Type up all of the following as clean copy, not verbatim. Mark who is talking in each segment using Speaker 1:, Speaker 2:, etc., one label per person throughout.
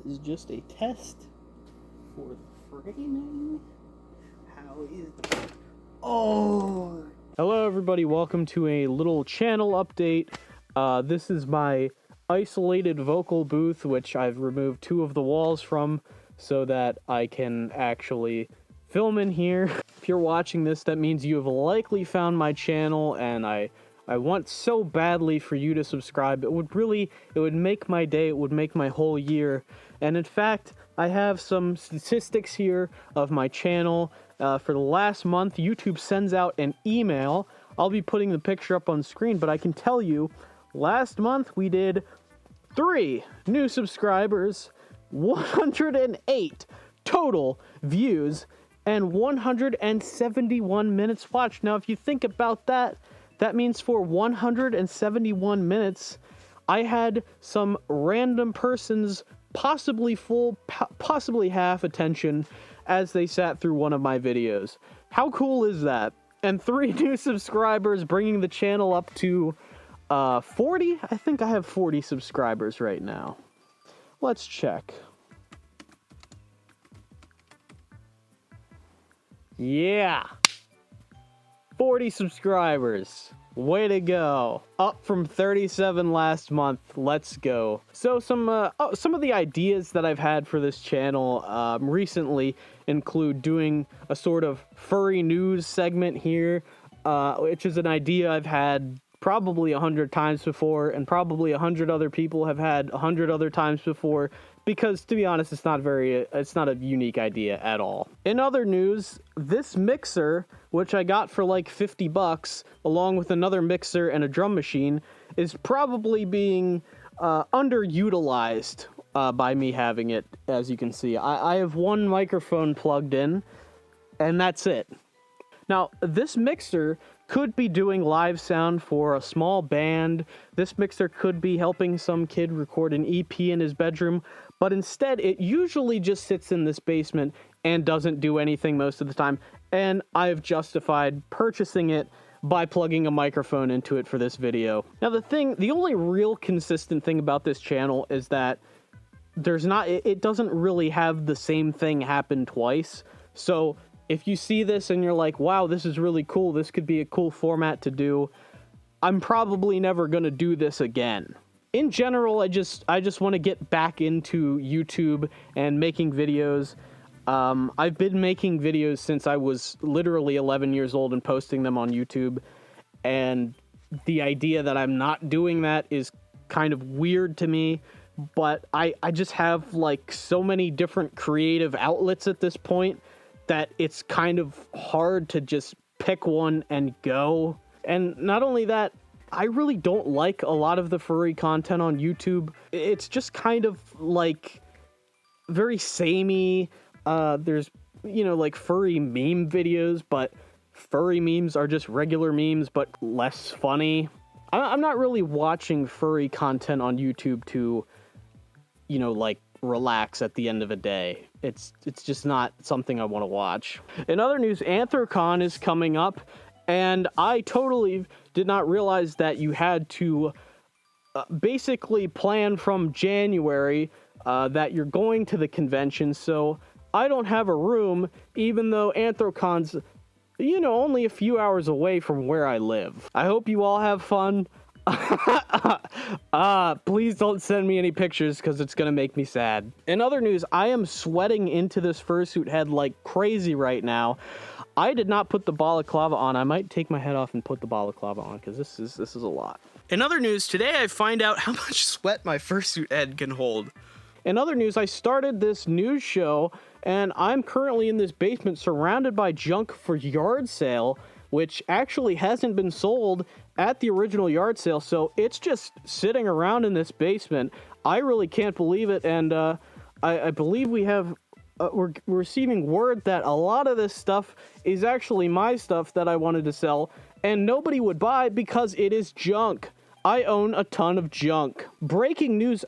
Speaker 1: is just a test for framing. How is that? Oh! Hello everybody, welcome to a little channel update. This is my isolated vocal booth, which I've removed 2 of the walls from so that I can actually film in here. If you're watching this, that means you have likely found my channel, and I want so badly for you to subscribe. It would make my day, it would make my whole year. And in fact, I have some statistics here of my channel. For the last month, YouTube sends out an email. I'll be putting the picture up on screen, but I can tell you, last month we did 3 new subscribers, 108 total views, and 171 minutes watched. Now, if you think about that, that means for 171 minutes, I had some random person's possibly full, possibly half attention as they sat through one of my videos. How cool is that? And 3 new subscribers, bringing the channel up to 40? I think I have 40 subscribers right now. Let's check. Yeah! 40 subscribers. Way to go. Up from 37 last month. Let's go. So some of the ideas that I've had for this channel recently include doing a sort of furry news segment here, which is an idea I've had probably 100 times before, and probably 100 other people have had 100 other times before, because to be honest, it's not a unique idea at all. In other news, this mixer, which I got for like 50 bucks, along with another mixer and a drum machine, is probably being underutilized by me having it, as you can see. I have one microphone plugged in, and that's it. Now, this mixer could be doing live sound for a small band. This mixer could be helping some kid record an EP in his bedroom, but instead it usually just sits in this basement and doesn't do anything most of the time, and I've justified purchasing it by plugging a microphone into it for this video. Now the only real consistent thing about this channel is that it doesn't really have the same thing happen twice. So if you see this and you're like, wow, this is really cool, this could be a cool format to do, I'm probably never gonna do this again. In general, I just want to get back into YouTube and making videos. I've been making videos since I was literally 11 years old and posting them on YouTube, and the idea that I'm not doing that is kind of weird to me, but I just have like so many different creative outlets at this point that it's kind of hard to just pick one and go. And not only that, I really don't like a lot of the furry content on YouTube. It's just kind of like very samey. There's, like furry meme videos, but furry memes are just regular memes, but less funny. I'm not really watching furry content on YouTube to, like relax at the end of a day. It's just not something I want to watch. In other news, Anthrocon is coming up, and I totally did not realize that you had to basically plan from January that you're going to the convention. So I don't have a room, even though Anthrocon's, only a few hours away from where I live. I hope you all have fun. Please don't send me any pictures, because it's gonna make me sad. In other news, I am sweating into this fursuit head like crazy right now. I did not put the balaclava on. I might take my head off and put the balaclava on, because this is a lot. In other news, today I find out how much sweat my fursuit head can hold. In other news, I started this news show, and I'm currently in this basement surrounded by junk for yard sale, which actually hasn't been sold at the original yard sale, so it's just sitting around in this basement. I really can't believe it, and I believe we're receiving word that a lot of this stuff is actually my stuff that I wanted to sell, and nobody would buy because it is junk. I own a ton of junk. Breaking news,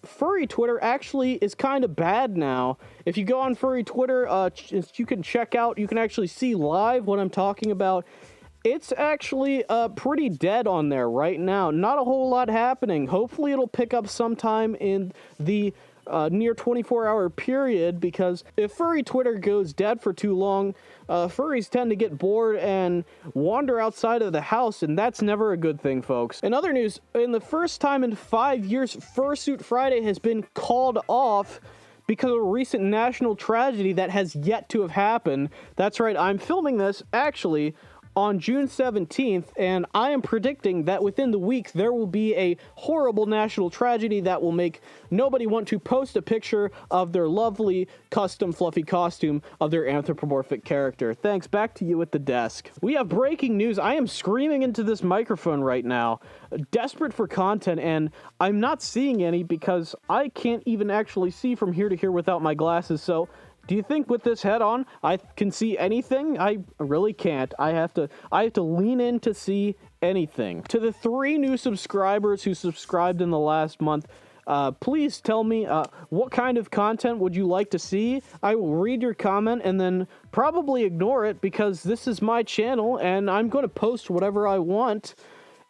Speaker 1: furry Twitter actually is kind of bad now. If you go on furry Twitter, you can actually see live what I'm talking about. It's actually pretty dead on there right now. Not a whole lot happening. Hopefully it'll pick up sometime in the near 24-hour period, because if furry Twitter goes dead for too long, furries tend to get bored and wander outside of the house, and that's never a good thing, folks. In other news, in the first time in 5 years, Fursuit Friday has been called off because of a recent national tragedy that has yet to have happened. That's right, I'm filming this, actually, on June 17th, and I am predicting that within the week there will be a horrible national tragedy that will make nobody want to post a picture of their lovely custom fluffy costume of their anthropomorphic character. Thanks, back to you at the desk. We have breaking news. I am screaming into this microphone right now, desperate for content, and I'm not seeing any because I can't even actually see from here to here without my glasses, so do you think with this head on, I can see anything? I really can't. I have to lean in to see anything. To the 3 new subscribers who subscribed in the last month, please tell me what kind of content would you like to see. I will read your comment and then probably ignore it because this is my channel and I'm going to post whatever I want.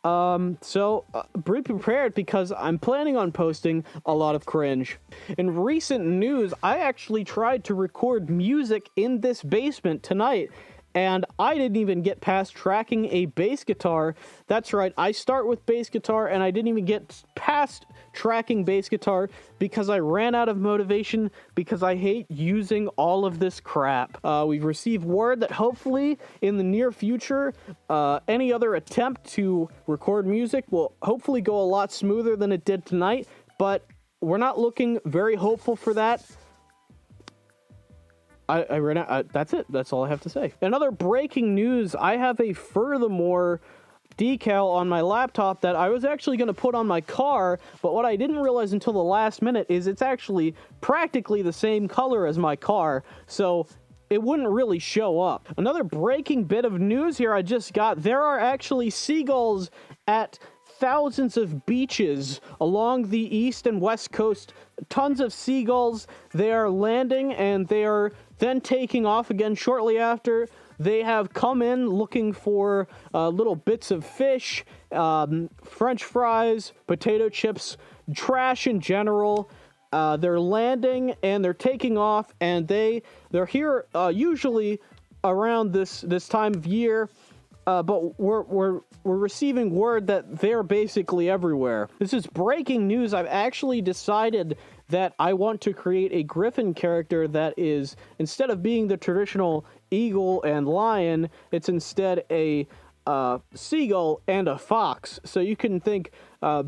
Speaker 1: So be prepared because I'm planning on posting a lot of cringe. In recent news, I actually tried to record music in this basement tonight, and I didn't even get past tracking a bass guitar. That's right, I start with bass guitar, and I didn't even get past tracking bass guitar because I ran out of motivation because I hate using all of this crap. We've received word that hopefully in the near future, any other attempt to record music will hopefully go a lot smoother than it did tonight, but we're not looking very hopeful for that. I ran out. That's it. That's all I have to say. Another breaking news. I have a furthermore decal on my laptop that I was actually going to put on my car, but what I didn't realize until the last minute is it's actually practically the same color as my car, so it wouldn't really show up. Another breaking bit of news here I just got. There are actually seagulls at thousands of beaches along the east and west coast. Tons of seagulls. They are landing and they are then taking off again shortly after. They have come in looking for little bits of fish, French fries, potato chips, trash in general. They're landing and they're taking off, and they're here usually around this time of year. But we're receiving word that they're basically everywhere. This is breaking news. I've actually decided that I want to create a griffin character that is, instead of being the traditional eagle and lion, it's instead a seagull and a fox. So you can think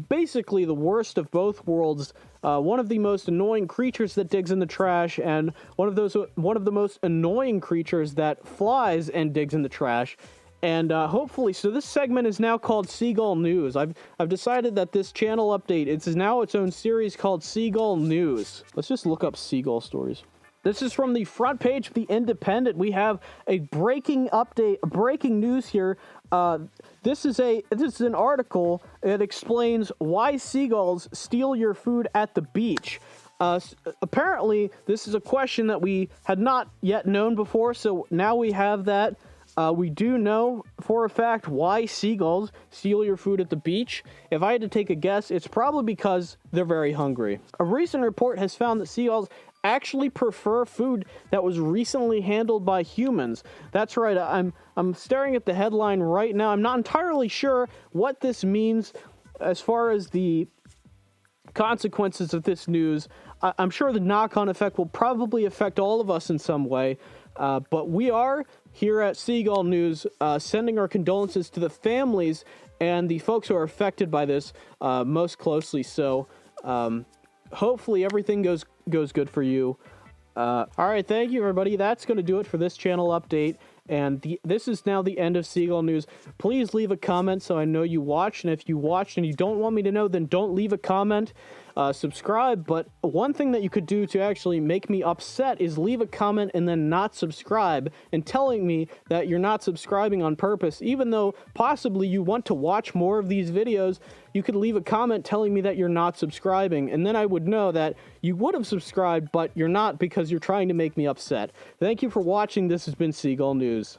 Speaker 1: basically the worst of both worlds. One of the most annoying creatures that digs in the trash, and one of the most annoying creatures that flies and digs in the trash. And hopefully, so this segment is now called Seagull News. I've decided that this channel update, it's now its own series called Seagull News. Let's just look up seagull stories. This is from the front page of The Independent. We have a breaking update, breaking news here. This is an article. It explains why seagulls steal your food at the beach. Apparently, this is a question that we had not yet known before, so now we have that. We do know for a fact why seagulls steal your food at the beach. If I had to take a guess, it's probably because they're very hungry. A recent report has found that seagulls actually prefer food that was recently handled by humans. That's right, I'm staring at the headline right now. I'm not entirely sure what this means as far as the consequences of this news. I'm sure the knock-on effect will probably affect all of us in some way, but we are here at Seagull News sending our condolences to the families and the folks who are affected by this most closely. So hopefully everything goes good for you. All right, thank you, everybody. That's going to do it for this channel update. And this is now the end of Seagull News. Please leave a comment so I know you watched. And if you watched and you don't want me to know, then don't leave a comment. Subscribe. But one thing that you could do to actually make me upset is leave a comment and then not subscribe and telling me that you're not subscribing on purpose. Even though possibly you want to watch more of these videos, you could leave a comment telling me that you're not subscribing. And then I would know that you would have subscribed, but you're not because you're trying to make me upset. Thank you for watching. This has been Seagull News.